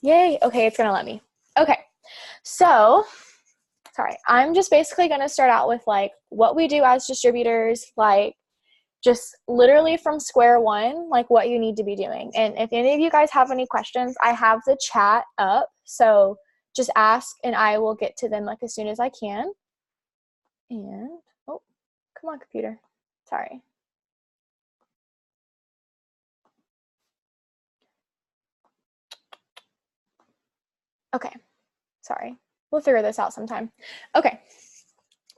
Yay. Okay, it's going to let me. Okay. So, sorry. I'm just basically going to start out with like what we do as distributors, like just literally from square one, like what you need to be doing. And if any of you guys have any questions, I have the chat up. So just ask and I will get to them like as soon as I can. And, oh, come on, computer. Sorry. Okay. Sorry. We'll figure this out sometime. Okay.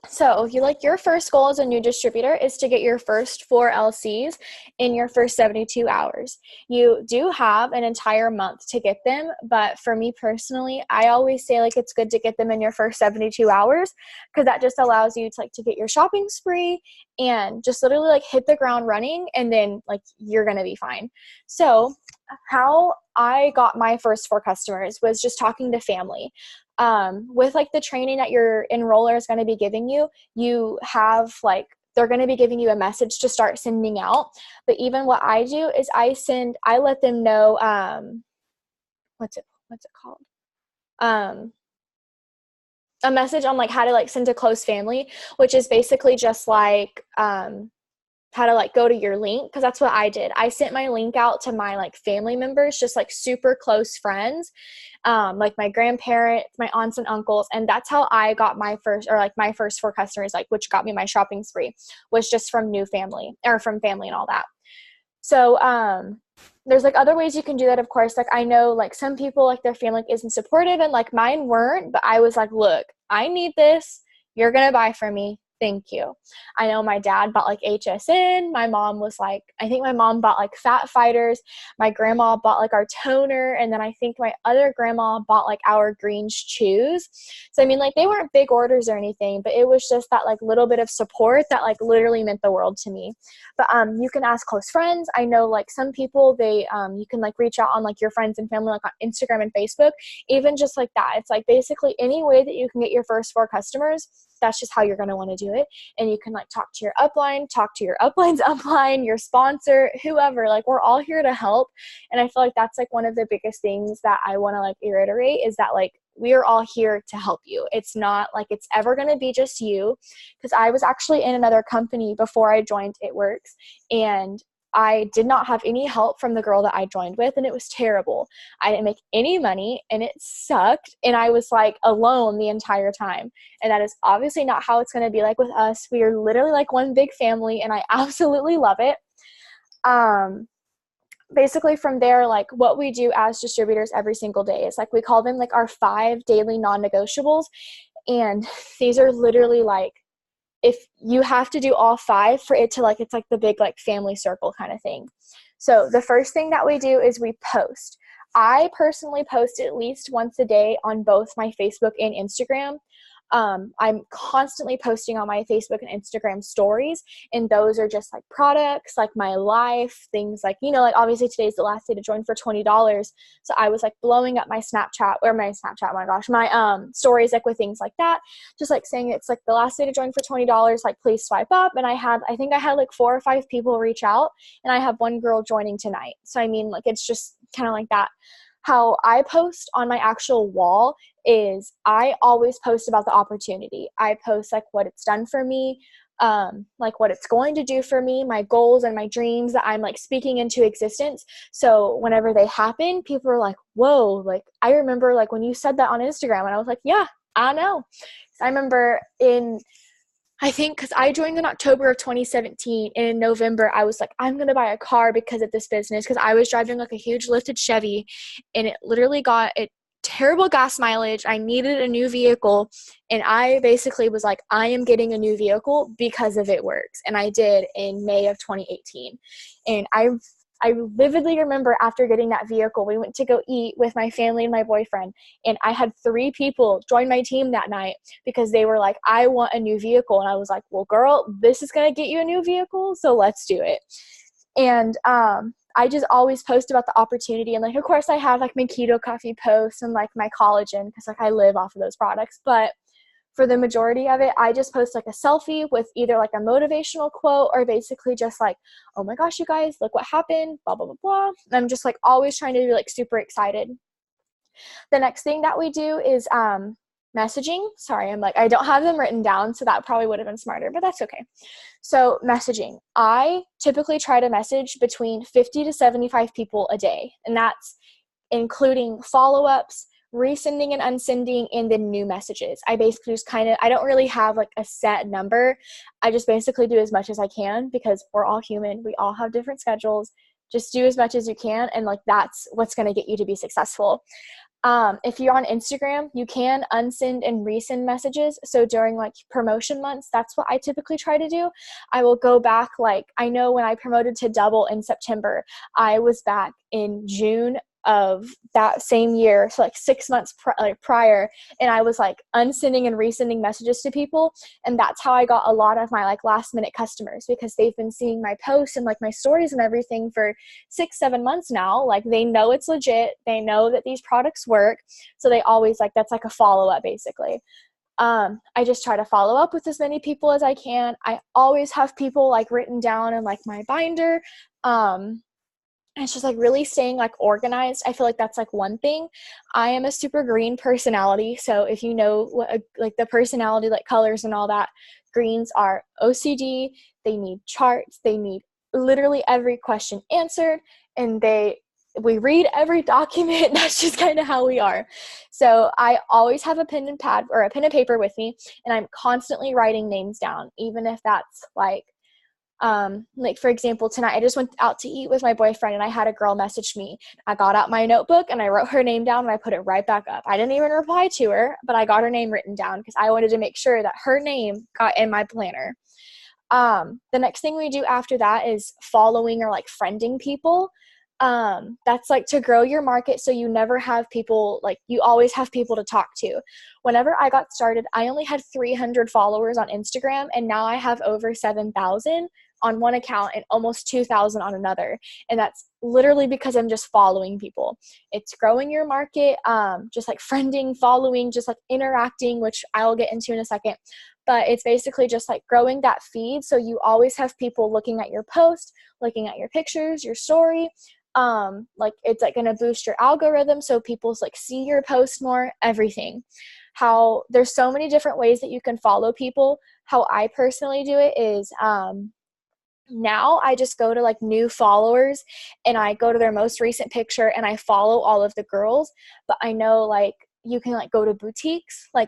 So your first goal as a new distributor is to get your first 4 LCs in your first 72 hours. You do have an entire month to get them, but for me personally, I always say like it's good to get them in your first 72 hours because that just allows you to like to get your shopping spree and just literally like hit the ground running, and then like you're going to be fine. So how I got my first 4 customers was just talking to family. With like the training that your enroller is going to be giving you, you have like, they're going to be giving you a message to start sending out. But even what I do is I let them know, what's it called? A message on like how to like send to close family, which is basically just like, how to like go to your link, because that's what I did. I sent my link out to my like family members, just like super close friends, like my grandparents, my aunts and uncles, and that's how I got my first 4 customers, like which got me my shopping spree, was just from new family or from family and all that. So there's like other ways you can do that, of course. Like I know like some people like their family isn't supportive, and like mine weren't, but I was like, look, I need this. You're gonna buy from me. Thank you. I know my dad bought like HSN. My mom was like, I think my mom bought like Fat Fighters. My grandma bought like our toner. And then I think my other grandma bought like our Greens Chews. So, I mean, like they weren't big orders or anything, but it was just that like little bit of support that like literally meant the world to me. But you can ask close friends. I know like some people, they you can like reach out on like your friends and family, like on Instagram and Facebook, even just like that. It's like basically any way that you can get your first 4 customers, that's just how you're going to want to do it. And you can like talk to your upline, talk to your upline's upline, your sponsor, whoever. Like we're all here to help. And I feel like that's like one of the biggest things that I want to like reiterate is that like we are all here to help you. It's not like it's ever going to be just you, because I was actually in another company before I joined It Works, and I did not have any help from the girl that I joined with, and it was terrible. I didn't make any money, and it sucked, and I was like alone the entire time. And that is obviously not how it's going to be like with us. We are literally like one big family, and I absolutely love it. Basically from there, like what we do as distributors every single day is like we call them like our 5 daily non-negotiables. And these are literally like, if you have to do all 5 for it to like, it's like the big like family circle kind of thing. So the first thing that we do is we post. I personally post at least once a day on both my Facebook and Instagram. I'm constantly posting on my Facebook and Instagram stories, and those are just like products, like my life, things like, like obviously today's the last day to join for $20. So I was like blowing up my Snapchat, oh my gosh, my stories like with things like that, just like saying it's like the last day to join for $20, like please swipe up. And I think I had like 4 or 5 people reach out, and I have one girl joining tonight. So I mean, like it's just kind of like that. How I post on my actual wall is I always post about the opportunity. I post like what it's done for me, like what it's going to do for me, my goals and my dreams that I'm like speaking into existence. So whenever they happen, people are like, whoa, like I remember like when you said that on Instagram, and I was like, yeah, I know. I remember I think because I joined in October of 2017, and in November I was like, I'm going to buy a car because of this business, because I was driving like a huge lifted Chevy, and it literally got it terrible gas mileage. I needed a new vehicle, and I basically was like, I am getting a new vehicle because of It Works. And I did in May of 2018. And I vividly remember after getting that vehicle, we went to go eat with my family and my boyfriend, and I had 3 people join my team that night because they were like, I want a new vehicle. And I was like, well, girl, this is going to get you a new vehicle, so let's do it. And I just always post about the opportunity. And like, of course I have like my keto coffee posts and like my collagen, because like I live off of those products. But for the majority of it, I just post like a selfie with either like a motivational quote or basically just like, oh my gosh, you guys, look what happened, blah, blah, blah, blah. And I'm just like always trying to be like super excited. The next thing that we do is messaging. Sorry, I don't have them written down, so that probably would have been smarter, but that's okay. So messaging. I typically try to message between 50 to 75 people a day, and that's including follow-ups, resending and unsending, and then new messages. I basically just I don't really have like a set number. I just basically do as much as I can because we're all human. We all have different schedules. Just do as much as you can, and like that's what's going to get you to be successful. If you're on Instagram, you can unsend and resend messages. So during like promotion months, that's what I typically try to do. I will go back, like I know when I promoted to double in September, I was back in June of that same year, so like 6 months prior, and I was like unsending and resending messages to people, and that's how I got a lot of my like last minute customers, because they've been seeing my posts and like my stories and everything for 6-7 months now. Like they know it's legit, they know that these products work, so they always like, that's like a follow-up basically. I just try to follow up with as many people as I can. I always have people like written down in like my binder. And it's just like really staying like organized. I feel like that's like one thing. I am a super green personality. So if you know what like the personality, like colors and all that, greens are OCD. They need charts. They need literally every question answered. And we read every document. That's just kind of how we are. So I always have a pen and pad or a pen and paper with me, and I'm constantly writing names down, even if that's like for example, tonight I just went out to eat with my boyfriend, and I had a girl message me. I got out my notebook and I wrote her name down, and I put it right back up. I didn't even reply to her, but I got her name written down because I wanted to make sure that her name got in my planner. The next thing we do after that is following or like friending people. That's like to grow your market, so you never have people, like you always have people to talk to. Whenever I got started, I only had 300 followers on Instagram, and now I have over 7,000 on one account and almost 2,000 on another. And that's literally because I'm just following people. It's growing your market, just like friending, following, just like interacting, which I'll get into in a second. But it's basically just like growing that feed, so you always have people looking at your post, looking at your pictures, your story. Like it's like going to boost your algorithm, so people like see your post more, everything. How there's so many different ways that you can follow people. How I personally do it is now I just go to like new followers, and I go to their most recent picture, and I follow all of the girls. But I know like you can like go to boutiques, like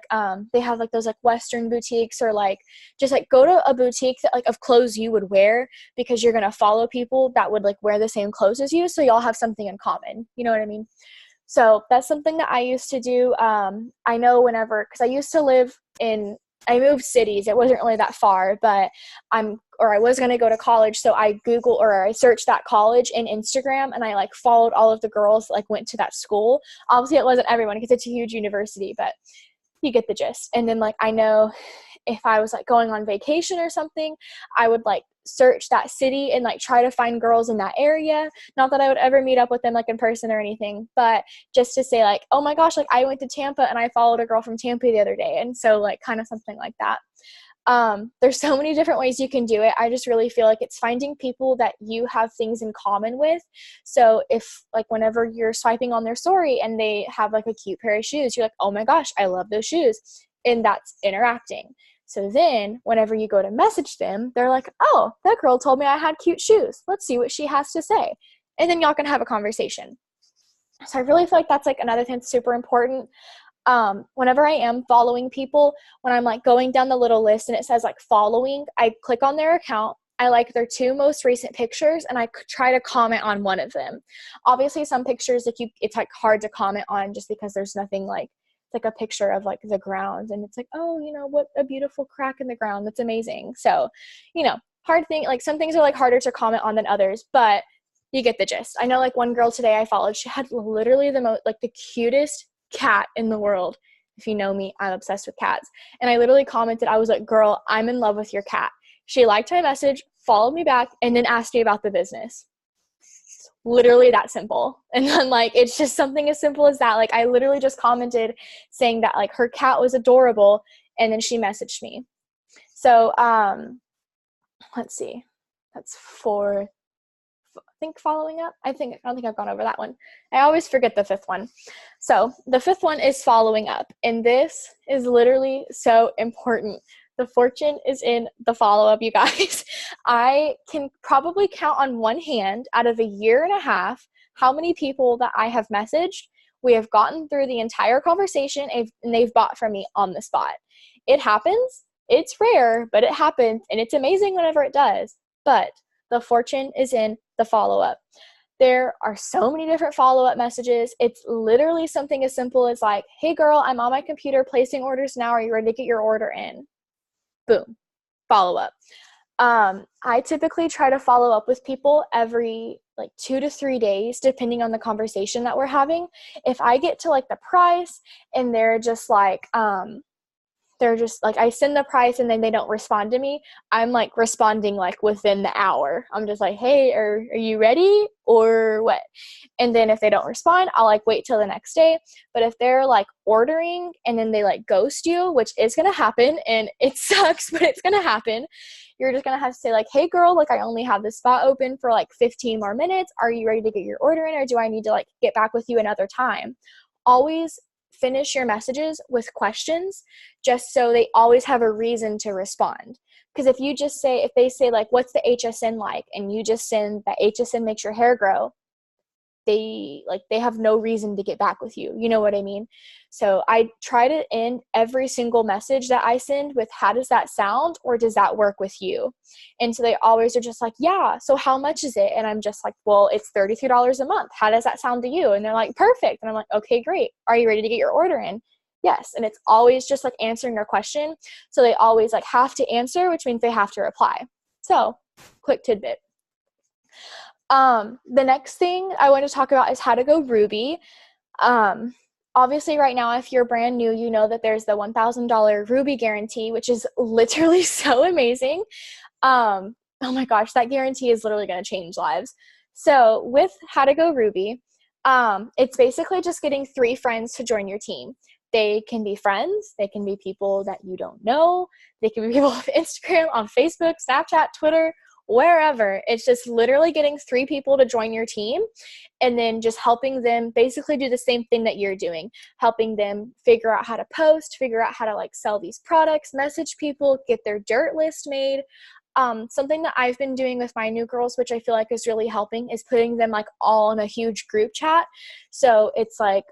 they have like those like Western boutiques, or like just like go to a boutique that like of clothes you would wear, because you're gonna follow people that would like wear the same clothes as you, so y'all have something in common. You know what I mean? So that's something that I used to do. I know because I used to live I moved cities. It wasn't really that far, but I was going to go to college. So I searched that college in Instagram, and I like followed all of the girls that like went to that school. Obviously it wasn't everyone because it's a huge university, but you get the gist. And then like, I know if I was like going on vacation or something, I would like search that city and like try to find girls in that area. Not that I would ever meet up with them like in person or anything, but just to say like, oh my gosh, like I went to Tampa and I followed a girl from Tampa the other day. And so like kind of something like that. There's so many different ways you can do it. I just really feel like it's finding people that you have things in common with. So if like whenever you're swiping on their story and they have like a cute pair of shoes, you're like, oh my gosh, I love those shoes. And that's interacting. So then whenever you go to message them, they're like, oh, that girl told me I had cute shoes. Let's see what she has to say. And then y'all can have a conversation. So I really feel like that's like another thing that's super important. Whenever I am following people, when I'm like going down the little list and it says like following, I click on their account. I like their 2 most recent pictures, and I try to comment on one of them. Obviously some pictures it's like hard to comment on just because there's nothing like, it's like a picture of like the ground, and it's like, oh, you know, what a beautiful crack in the ground. That's amazing. So, you know, hard thing, like some things are like harder to comment on than others, but you get the gist. I know like one girl today I followed, she had literally the cutest cat in the world. If you know me, I'm obsessed with cats. And I literally commented, I was like, girl, I'm in love with your cat. She liked my message, followed me back, and then asked me about the business. Literally that simple. And then like, it's just something as simple as that. Like I literally just commented saying that like her cat was adorable, and then she messaged me. So let's see, that's 4 think following up. I don't think I've gone over that one. I always forget the fifth one. So the fifth one is following up. And this is literally so important. The fortune is in the follow-up, you guys. I can probably count on one hand out of a year and a half how many people that I have messaged. We have gotten through the entire conversation and they've bought from me on the spot. It happens. It's rare, but it happens. And it's amazing whenever it does. But the fortune is in the follow-up. There are so many different follow-up messages. It's literally something as simple as like, hey girl, I'm on my computer placing orders now. Are you ready to get your order in? Boom, follow-up. I typically try to follow up with people every like 2 to 3 days, depending on the conversation that we're having. If I get to like the price and they're just like, I send the price and then they don't respond to me, I'm like responding like within the hour. I'm just like, hey, are you ready or what? And then if they don't respond, I'll like wait till the next day. But if they're like ordering and then they like ghost you, which is going to happen and it sucks, but it's going to happen. You're just going to have to say like, hey girl, like I only have this spot open for like 15 more minutes. Are you ready to get your order in, or do I need to like get back with you another time? Always finish your messages with questions, just so they always have a reason to respond. Because if they say like, what's the HSN like? And you just send that HSN makes your hair grow, they have no reason to get back with you. You know what I mean? So I try to end every single message that I send with, how does that sound? Or does that work with you? And so they always are just like, yeah, so how much is it? And I'm just like, well, it's $33 a month. How does that sound to you? And they're like, perfect. And I'm like, okay, great. Are you ready to get your order in? Yes. And it's always just like answering their question. So they always like have to answer, which means they have to reply. So quick tidbit. The next thing I want to talk about is how to go Ruby. Obviously right now, if you're brand new, you know that there's the $1,000 Ruby guarantee, which is literally so amazing. Oh my gosh, that guarantee is literally going to change lives. So with how to go Ruby, it's basically just getting 3 friends to join your team. They can be friends. They can be people that you don't know. They can be people on Instagram, on Facebook, Snapchat, Twitter, wherever. It's just literally getting 3 people to join your team and then just helping them basically do the same thing that you're doing, helping them figure out how to post, figure out how to like sell these products, message people, get their dirt list made. Something that I've been doing with my new girls, which I feel like is really helping, is putting them like all in a huge group chat. So it's like,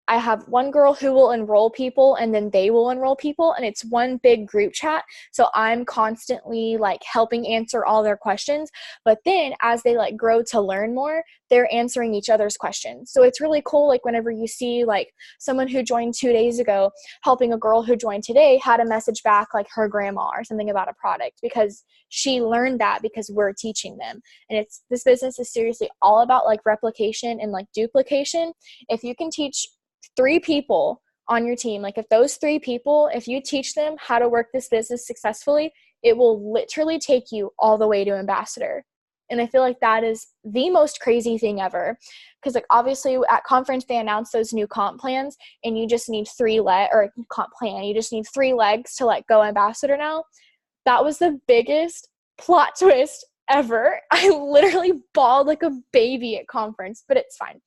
I have one girl who will enroll people and then they will enroll people, and it's one big group chat. So I'm constantly like helping answer all their questions. But then as they like grow to learn more, they're answering each other's questions. So it's really cool. Like whenever you see like someone who joined 2 days ago helping a girl who joined today had a message back like her grandma or something about a product, because she learned that because we're teaching them. And this business is seriously all about like replication and like duplication. If you can teach 3 people on your team, like if those 3 people, if you teach them how to work this business successfully, it will literally take you all the way to ambassador. And I feel like that is the most crazy thing ever. Because like obviously at conference, they announced those new comp plans and you just need 3 comp plan. You just need 3 legs to like go ambassador now. That was the biggest plot twist ever. I literally bawled like a baby at conference, but it's fine.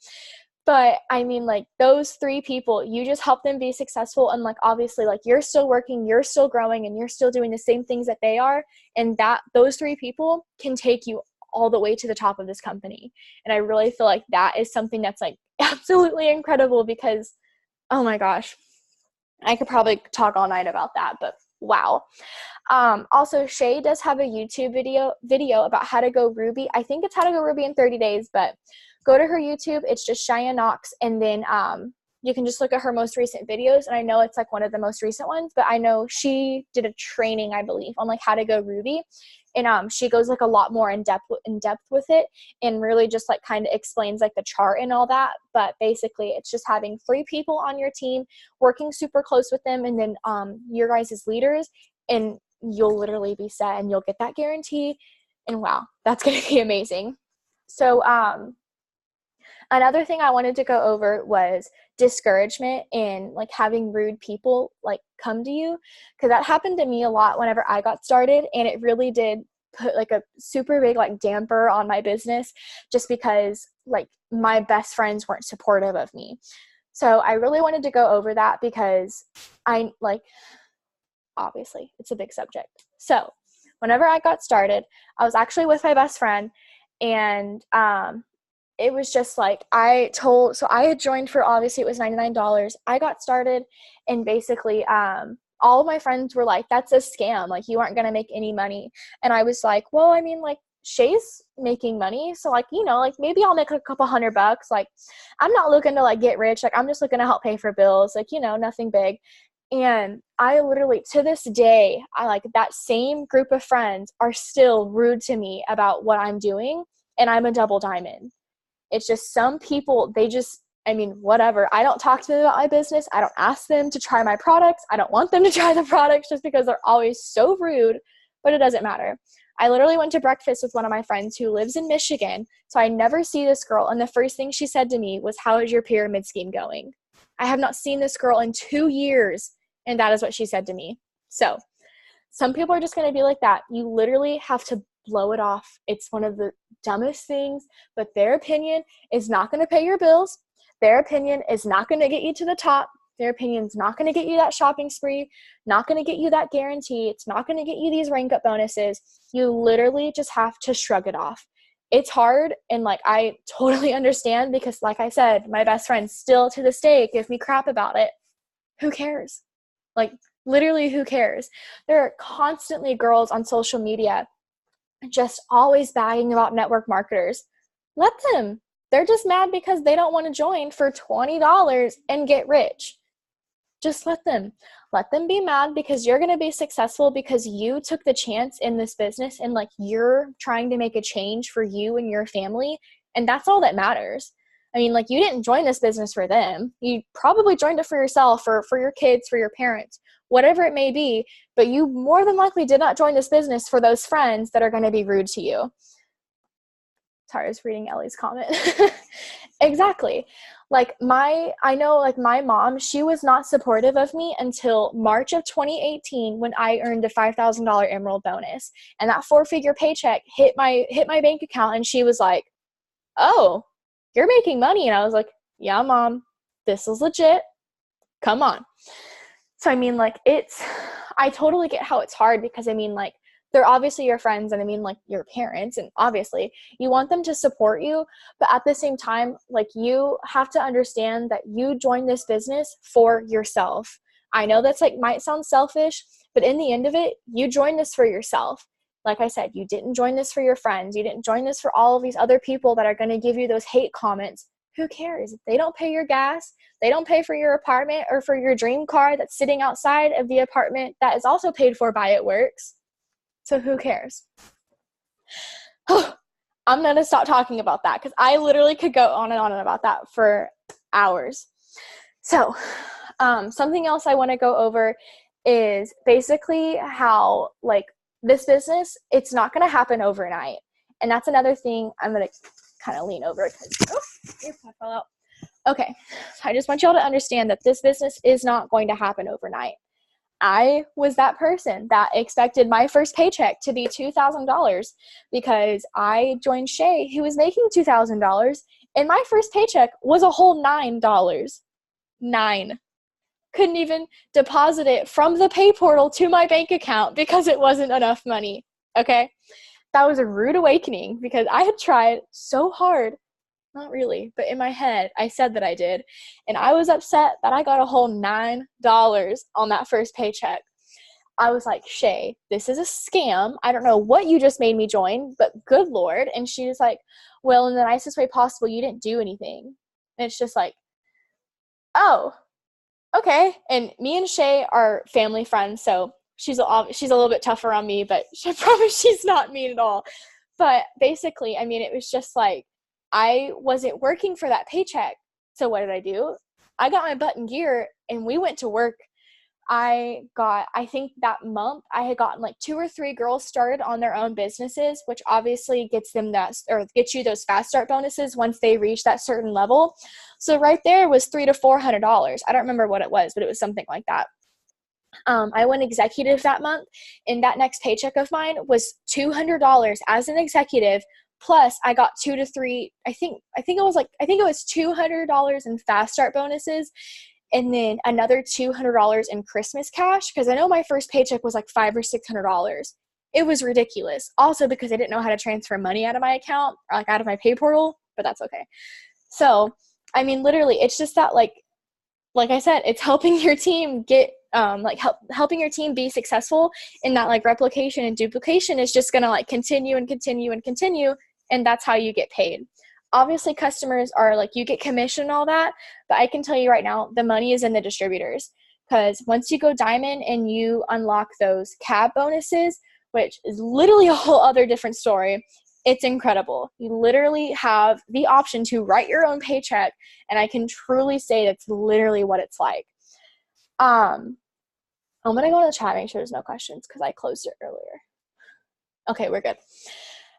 But I mean, like those 3 people, you just help them be successful. And like, obviously, like you're still working, you're still growing, and you're still doing the same things that they are. And those 3 people can take you all the way to the top of this company. And I really feel like that is something that's like absolutely incredible, because, oh my gosh, I could probably talk all night about that, but wow. Also, Shay does have a YouTube video about how to go Ruby. I think it's how to go Ruby in 30 days, but go to her YouTube. It's just Shia Knox. And then you can just look at her most recent videos. And I know it's like one of the most recent ones, but I know she did a training, I believe, on like how to go Ruby. And she goes like a lot more in depth with it, and really just like kind of explains like the chart and all that. But basically it's just having 3 people on your team, working super close with them, and then your guys as leaders, and you'll literally be set and you'll get that guarantee. And wow, that's going to be amazing. So another thing I wanted to go over was discouragement and like having rude people like come to you, because that happened to me a lot whenever I got started, and it really did put like a super big like damper on my business just because like my best friends weren't supportive of me. So I really wanted to go over that because I like, obviously it's a big subject. So whenever I got started, I was actually with my best friend, and it was just like, so I had joined for, obviously it was $99. I got started, and basically all of my friends were like, that's a scam, like you aren't going to make any money. And I was like, well, I mean, like Shay's making money, so like, you know, like maybe I'll make a couple $100. Like I'm not looking to like get rich, like I'm just looking to help pay for bills, like, you know, nothing big. And I literally, to this day, I like that same group of friends are still rude to me about what I'm doing, and I'm a double diamond. It's just some people, they just, I mean, whatever. I don't talk to them about my business. I don't ask them to try my products. I don't want them to try the products just because they're always so rude, but it doesn't matter. I literally went to breakfast with one of my friends who lives in Michigan, so I never see this girl, and the first thing she said to me was, how is your pyramid scheme going? I have not seen this girl in 2 years, and that is what she said to me. So some people are just going to be like that. You literally have to blow it off. It's one of the dumbest things, but their opinion is not going to pay your bills. Their opinion is not going to get you to the top. Their opinion's not going to get you that shopping spree, not going to get you that guarantee. It's not going to get you these rank up bonuses. You literally just have to shrug it off. It's hard, and like I totally understand, because like I said, my best friends still to this day give me crap about it. Who cares? Like literally, who cares? There are constantly girls on social media just always bagging about network marketers. Let them. They're just mad because they don't want to join for $20 and get rich. Just let them. Let them be mad because you're going to be successful because you took the chance in this business, and like you're trying to make a change for you and your family. And that's all that matters. I mean, like you didn't join this business for them. You probably joined it for yourself or for your kids, for your parents, whatever it may be. But you more than likely did not join this business for those friends that are going to be rude to you. Sorry, I was reading Ellie's comment. Exactly. I know like my mom, she was not supportive of me until March of 2018 when I earned a $5,000 Emerald bonus. And that 4-figure paycheck hit my bank account, and she was like, oh, you're making money. And I was like, yeah, Mom, this is legit. Come on. So, I mean, like I totally get how it's hard, because I mean, like, they're obviously your friends, and I mean, like, your parents, and obviously you want them to support you, but at the same time, like, you have to understand that you joined this business for yourself. I know that's like might sound selfish, but in the end of it, you joined this for yourself. Like I said, you didn't join this for your friends. You didn't join this for all of these other people that are going to give you those hate comments. Who cares? If they don't pay your gas, they don't pay for your apartment or for your dream car that's sitting outside of the apartment that is also paid for by It Works. So who cares? I'm going to stop talking about that, because I literally could go on and on about that for hours. So something else I want to go over is basically how, like, this business, it's not going to happen overnight. And that's another thing. I'm going to kind of lean over because I fell out. Okay. So I just want y'all to understand that this business is not going to happen overnight. I was that person that expected my first paycheck to be $2,000 because I joined Shay, who was making $2,000, and my first paycheck was a whole $9. $9. Couldn't even deposit it from the pay portal to my bank account because it wasn't enough money. Okay? That was a rude awakening because I had tried so hard. Not really, but in my head, I said that I did. And I was upset that I got a whole $9 on that first paycheck. I was like, Shay, this is a scam. I don't know what you just made me join, but good Lord. And she was like, well, in the nicest way possible, you didn't do anything. And it's just like, oh, okay. And me and Shay are family friends, so she's a little bit tougher on me, but I promise she's not mean at all. But basically, I mean, it was just like, I wasn't working for that paycheck. So what did I do? I got my butt in gear and we went to work. I think that month I had gotten like 2 or 3 girls started on their own businesses, which obviously gets you those fast start bonuses once they reach that certain level. So right there was $300 to $400. I don't remember what it was, but it was something like that. I went executive that month, and that next paycheck of mine was $200 as an executive. Plus, I got 2 to 3. I think it was $200 in fast start bonuses, and then another $200 in Christmas cash, because I know my first paycheck was like $500 or $600. It was ridiculous. Also because I didn't know how to transfer money out of my account, or like out of my pay portal, but that's okay. So, I mean, literally, it's just that like I said, it's helping your team get helping your team be successful, and that like replication and duplication is just gonna like continue and continue and continue, and that's how you get paid. Obviously, customers are like, you get commission and all that, but I can tell you right now, the money is in the distributors, because once you go diamond and you unlock those cab bonuses, which is literally a whole other different story, it's incredible. You literally have the option to write your own paycheck, and I can truly say that's literally what it's like. I'm going to go to the chat, make sure there's no questions, because I closed it earlier. Okay, we're good.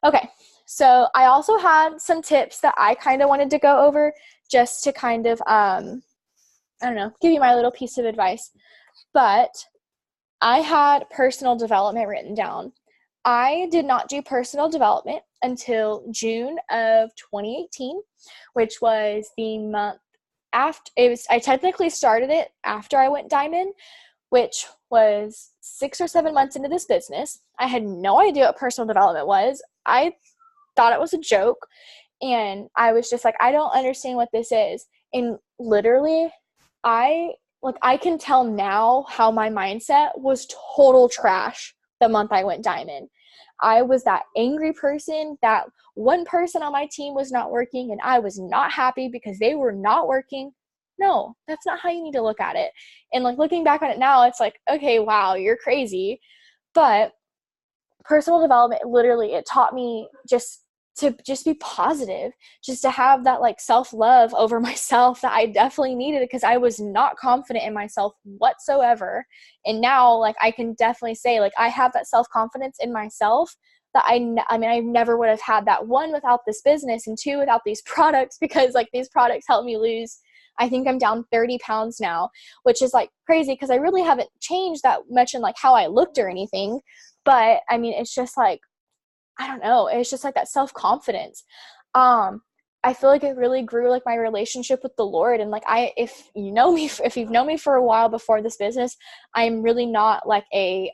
Okay, so I also had some tips that I kind of wanted to go over, just to kind of, I don't know, give you my little piece of advice. But I had personal development written down. I did not do personal development until June of 2018, which was the month after I technically started it after I went diamond, which was 6 or 7 months into this business. I had no idea what personal development was. I thought it was a joke, and I was just like, I don't understand what this is. And literally, I can tell now how my mindset was total trash the month I went diamond. I was that angry person, that one person on my team was not working and I was not happy because they were not working. No, that's not how you need to look at it. And like looking back on it now, it's like, okay, wow, you're crazy. But personal development, literally, it taught me to be positive, just to have that like self-love over myself that I definitely needed, because I was not confident in myself whatsoever. And now like I can definitely say like I have that self-confidence in myself that I mean, I never would have had that, one, without this business, and two, without these products, because like these products helped me lose, I think I'm down 30 pounds now, which is like crazy because I really haven't changed that much in like how I looked or anything. But I mean, it's just like, I don't know. It's just like that self-confidence. I feel like it really grew like my relationship with the Lord. And like, if you've known me for a while before this business, I'm really not like a,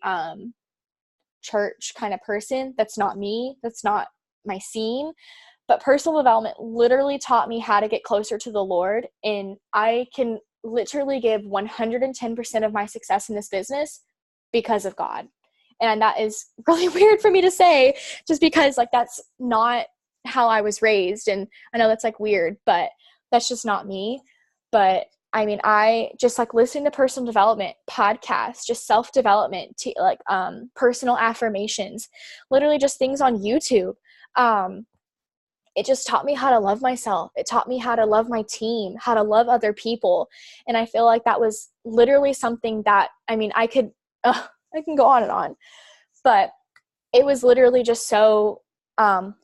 church kind of person. That's not me. That's not my scene. But personal development literally taught me how to get closer to the Lord. And I can literally give 110% of my success in this business because of God. And that is really weird for me to say, just because like that's not how I was raised. And I know that's like weird, but that's just not me. But I mean, I just like listening to personal development podcasts, just self-development, to like personal affirmations, literally just things on YouTube. It just taught me how to love myself. It taught me how to love my team, how to love other people. And I feel like that was literally something that, I mean, I can go on and on, but it was literally just so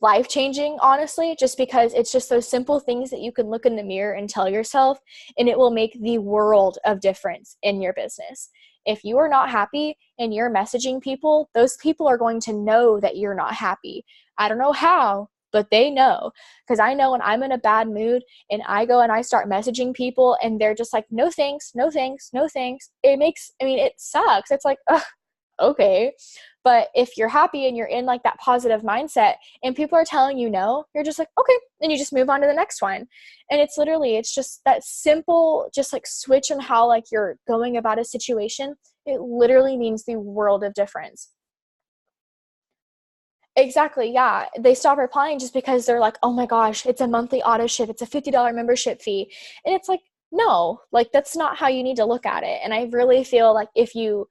life-changing, honestly, just because it's just those simple things that you can look in the mirror and tell yourself, and it will make the world of difference in your business. If you are not happy and you're messaging people, those people are going to know that you're not happy. I don't know how, but they know, because I know when I'm in a bad mood and I go and I start messaging people and they're just like, no thanks, no thanks, no thanks. It sucks. It's like, ugh, okay. But if you're happy and you're in like that positive mindset and people are telling you no, you're just like, okay. Then you just move on to the next one. And it's just that simple, just like switch on how like you're going about a situation. It literally means the world of difference. Exactly. Yeah. They stop replying just because they're like, oh my gosh, it's a monthly auto ship. It's a $50 membership fee. And it's like, no, like that's not how you need to look at it. And I really feel like if you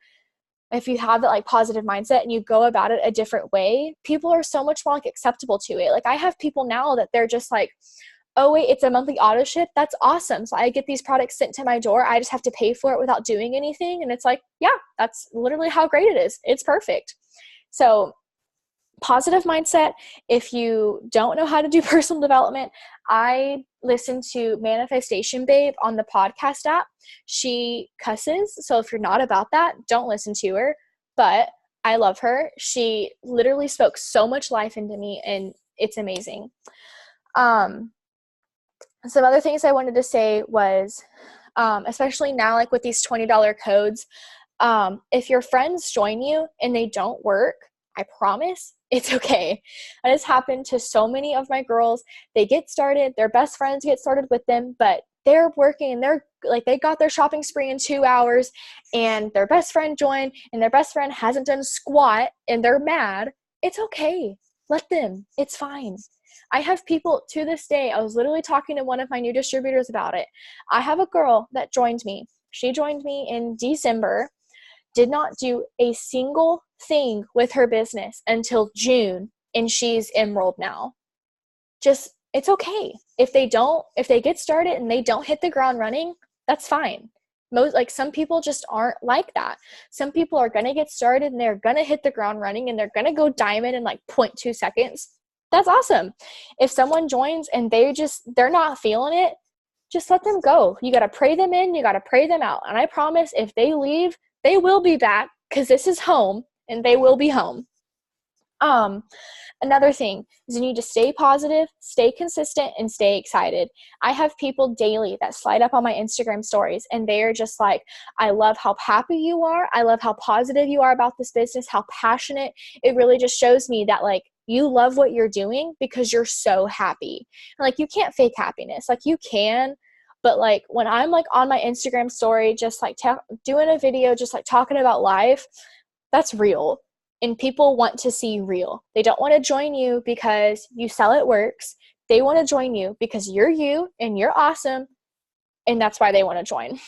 have that like positive mindset and you go about it a different way, people are so much more like acceptable to it. Like I have people now that they're just like, oh wait, it's a monthly auto ship. That's awesome. So I get these products sent to my door. I just have to pay for it without doing anything. And it's like, yeah, that's literally how great it is. It's perfect. So positive mindset. If you don't know how to do personal development, I listen to Manifestation Babe on the podcast app. She cusses, so if you're not about that, don't listen to her. But I love her. She literally spoke so much life into me, and it's amazing. Some other things I wanted to say was, especially now, like with these $20 codes, if your friends join you and they don't work, I promise it's okay. That has happened to so many of my girls. They get started, their best friends get started with them, but they're working and they're like, they got their shopping spree in 2 hours and their best friend joined and their best friend hasn't done squat and they're mad. It's okay. Let them. It's fine. I have people to this day, I was literally talking to one of my new distributors about it. I have a girl that joined me. She joined me in December, did not do a single thing with her business until June, and she's enrolled now. Just, it's okay. If they get started and they don't hit the ground running, that's fine. Some people just aren't like that. Some people are going to get started and they're going to hit the ground running and they're going to go diamond in like 0.2 seconds. That's awesome. If someone joins and they're not feeling it, just let them go. You got to pray them in, you got to pray them out. And I promise if they leave, they will be back because this is home and they will be home. Another thing is you need to stay positive, stay consistent, and stay excited. I have people daily that slide up on my Instagram stories and they're just like, I love how happy you are. I love how positive you are about this business, how passionate. It really just shows me that like you love what you're doing because you're so happy. And like you can't fake happiness. Like you can, but like when I'm like on my Instagram story, just like doing a video, just like talking about life, that's real. And people want to see real. They don't want to join you because you sell it works. They want to join you because you're you and you're awesome. And that's why they want to join.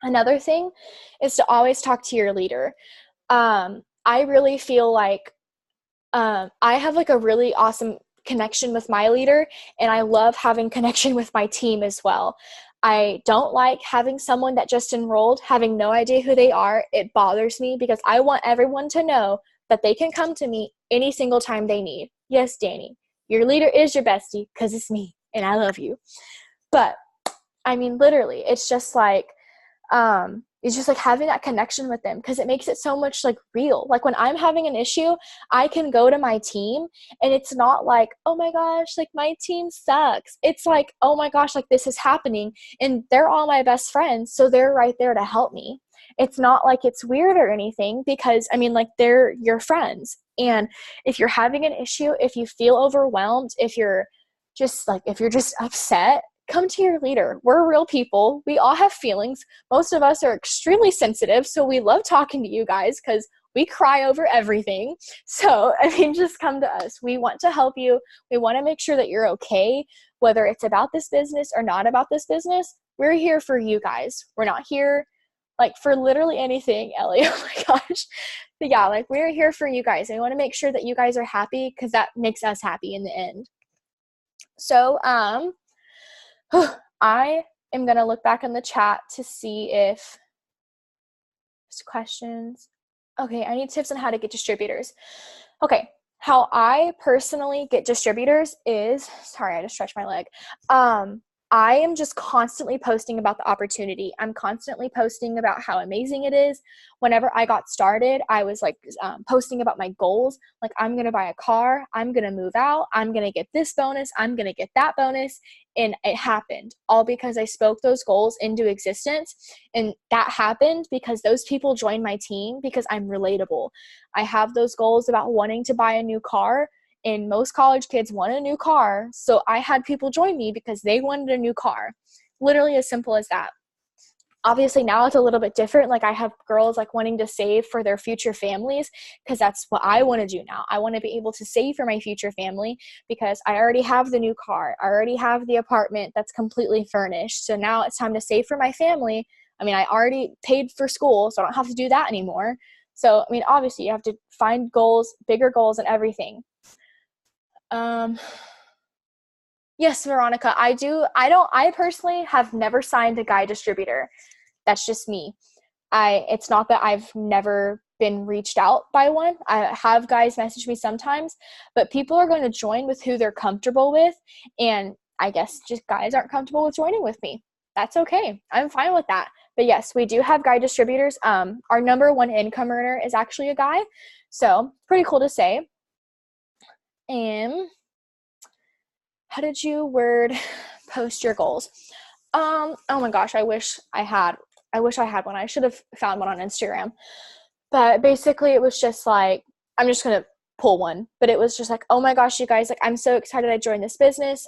Another thing is to always talk to your leader. I really feel like I have like a really awesome connection with my leader, and I love having connection with my team as well. I don't like having someone that just enrolled, having no idea who they are. It bothers me because I want everyone to know that they can come to me any single time they need. Yes, Danny, your leader is your bestie because it's me and I love you. But I mean, literally, it's just like having that connection with them because it makes it so much like real. Like when I'm having an issue, I can go to my team and it's not like, oh my gosh, like my team sucks. It's like, oh my gosh, like this is happening and they're all my best friends. So they're right there to help me. It's not like it's weird or anything because I mean, like they're your friends. And if you're having an issue, if you feel overwhelmed, if you're just upset, come to your leader. We're real people. We all have feelings. Most of us are extremely sensitive, so we love talking to you guys because we cry over everything. So, I mean, just come to us. We want to help you. We want to make sure that you're okay, whether it's about this business or not about this business. We're here for you guys. We're not here like for literally anything, Ellie. Oh my gosh. But yeah, like we're here for you guys. And we want to make sure that you guys are happy because that makes us happy in the end. So, I am going to look back in the chat to see if there's questions. Okay, I need tips on how to get distributors. Okay, how I personally get distributors is, sorry, I just stretched my leg. I am just constantly posting about the opportunity. I'm constantly posting about how amazing it is. Whenever I got started, I was like posting about my goals. Like I'm going to buy a car. I'm going to move out. I'm going to get this bonus. I'm going to get that bonus. And it happened all because I spoke those goals into existence. And that happened because those people joined my team because I'm relatable. I have those goals about wanting to buy a new car. And most college kids want a new car. So I had people join me because they wanted a new car. Literally as simple as that. Obviously now it's a little bit different. Like I have girls like wanting to save for their future families because that's what I want to do now. I want to be able to save for my future family because I already have the new car. I already have the apartment that's completely furnished. So now it's time to save for my family. I mean, I already paid for school, so I don't have to do that anymore. So, I mean, obviously you have to find goals, bigger goals and everything. Yes, Veronica, I personally have never signed a guide distributor. That's just me. It's not that I've never been reached out by one. I have guys message me sometimes, but people are going to join with who they're comfortable with. And I guess just guys aren't comfortable with joining with me. That's okay. I'm fine with that. But yes, we do have guy distributors. Our number one income earner is actually a guy. So pretty cool to say. And how did you word post your goals? Oh my gosh, I wish I had one. I should have found one on Instagram. But basically it was just like, I'm just going to pull one, but it was just like, oh my gosh, you guys, like, I'm so excited I joined this business.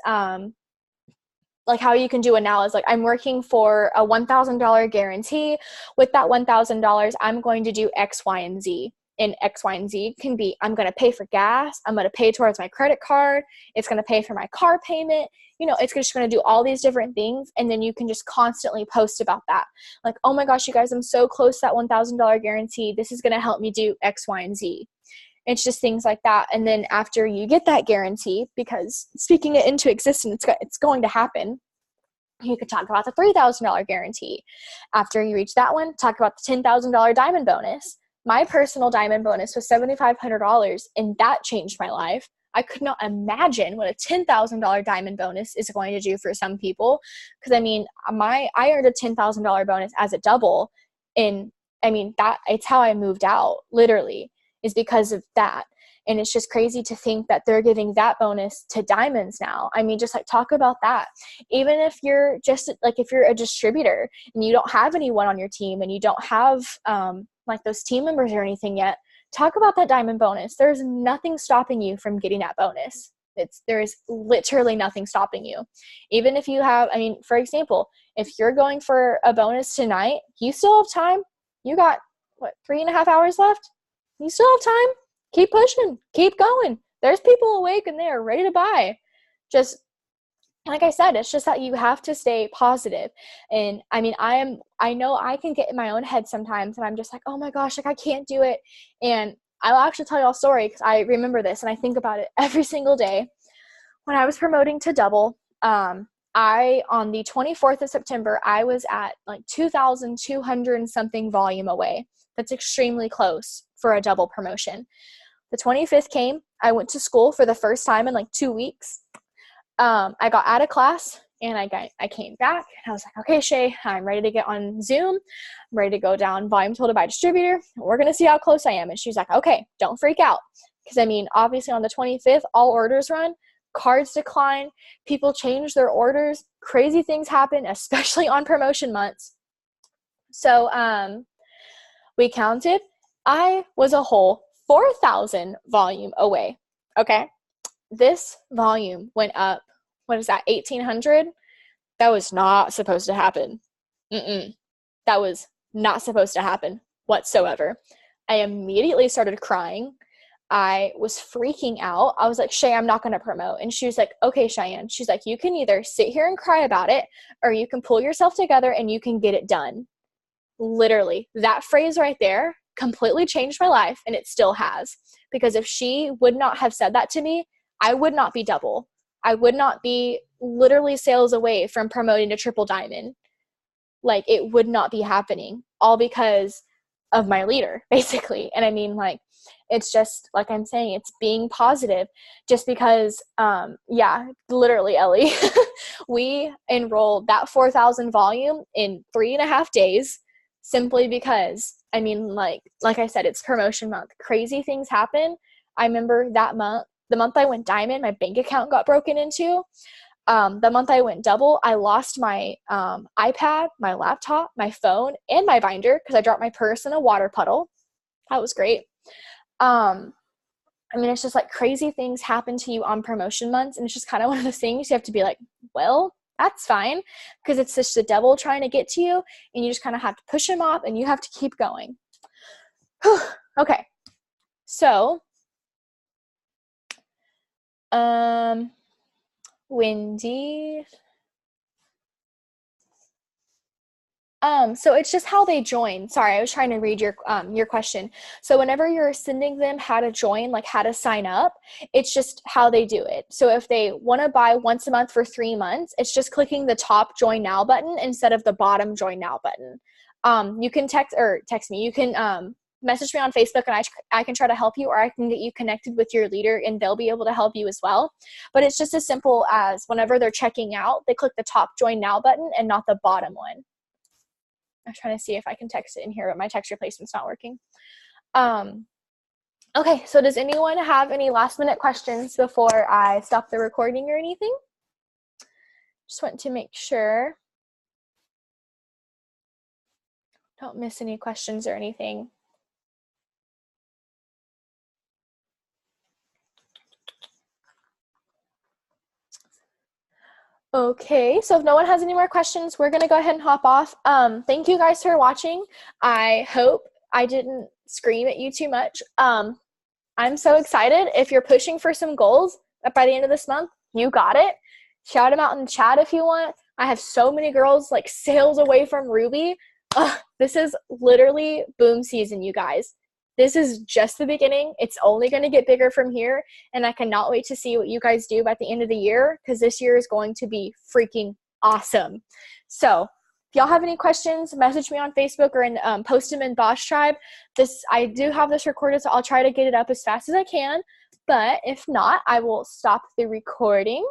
Like how you can do it now is like, I'm working for a $1,000 guarantee. With that $1,000, I'm going to do X, Y, and Z. And X, Y, and Z can be, I'm going to pay for gas. I'm going to pay towards my credit card. It's going to pay for my car payment. You know, it's just going to do all these different things. And then you can just constantly post about that. Like, oh my gosh, you guys, I'm so close to that $1,000 guarantee. This is going to help me do X, Y, and Z. It's just things like that. And then after you get that guarantee, because speaking it into existence, it's going to happen, you could talk about the $3,000 guarantee. After you reach that one, talk about the $10,000 diamond bonus. My personal diamond bonus was $7,500, and that changed my life. I could not imagine what a $10,000 diamond bonus is going to do for some people. Because I mean, I earned a $10,000 bonus as a double, and I mean it's how I moved out, literally, is because of that. And it's just crazy to think that they're giving that bonus to diamonds now. I mean, just like talk about that. Even if you're just like, if you're a distributor and you don't have anyone on your team and you don't have like those team members or anything yet, talk about that diamond bonus. There's nothing stopping you from getting that bonus. There is literally nothing stopping you. Even if you have, I mean, for example, if you're going for a bonus tonight, you still have time. You got 3.5 hours left. You still have time. Keep pushing. Keep going. There's people awake and they are ready to buy. Just like I said, it's just that you have to stay positive. And I mean, I know I can get in my own head sometimes and I'm just like, oh my gosh, like I can't do it. And I'll actually tell you all a story because I remember this and I think about it every single day. When I was promoting to double, on the 24th of September, I was at like 2,200 and something volume away. That's extremely close for a double promotion. The 25th came. I went to school for the first time in like 2 weeks. I got out of class and I came back and I was like, okay, Shay, I'm ready to get on Zoom. I'm ready to go down volume total by distributor. We're going to see how close I am. And she's like, okay, don't freak out. Because I mean, obviously on the 25th, all orders run, cards decline, people change their orders, crazy things happen, especially on promotion months. So we counted. I was a whole 4,000 volume away. Okay. This volume went up. What is that? 1,800? That was not supposed to happen. That was not supposed to happen whatsoever. I immediately started crying. I was freaking out. I was like, Shay, I'm not going to promote. And she was like, okay, Cheyenne. She's like, you can either sit here and cry about it or you can pull yourself together and you can get it done. Literally, that phrase right there completely changed my life, and it still has. Because if she would not have said that to me, I would not be double. I would not be literally sales away from promoting to triple diamond. Like, it would not be happening, all because of my leader, basically. And I mean, like, it's just, like I'm saying, it's being positive. Just because, literally, Ellie, we enrolled that 4,000 volume in 3.5 days, simply because, I mean, like I said, it's promotion month. Crazy things happen. I remember that month, the month I went diamond, my bank account got broken into. The month I went double, I lost my iPad, my laptop, my phone, and my binder because I dropped my purse in a water puddle. That was great. I mean, it's just like crazy things happen to you on promotion months, and it's just kind of one of those things you have to be like, well, that's fine, because it's just the devil trying to get to you, and you just kind of have to push him off, and you have to keep going. Okay, so Wendy. So it's just how they join. Sorry, I was trying to read your question. So whenever you're sending them how to join, like how to sign up, it's just how they do it. So if they want to buy once a month for 3 months, it's just clicking the top join now button instead of the bottom join now button. You can text me. You can message me on Facebook and I can try to help you, or I can get you connected with your leader and they'll be able to help you as well. But it's just as simple as whenever they're checking out, they click the top join now button and not the bottom one. I'm trying to see if I can text it in here, but my text replacement's not working. Okay, so does anyone have any last minute questions before I stop the recording or anything? Just want to make sure. Don't miss any questions or anything. Okay, so if no one has any more questions, we're gonna go ahead and hop off. Thank you guys for watching. I hope I didn't scream at you too much. I'm so excited. If you're pushing for some goals by the end of this month, you got it. Shout them out in the chat if you want. I have so many girls like sales away from Ruby. This is literally boom season, you guys. This is just the beginning. It's only going to get bigger from here, and I cannot wait to see what you guys do by the end of the year, because this year is going to be freaking awesome. So if y'all have any questions, message me on Facebook or post them in Boss Tribe. I do have this recorded, so I'll try to get it up as fast as I can. But if not, I will stop the recording.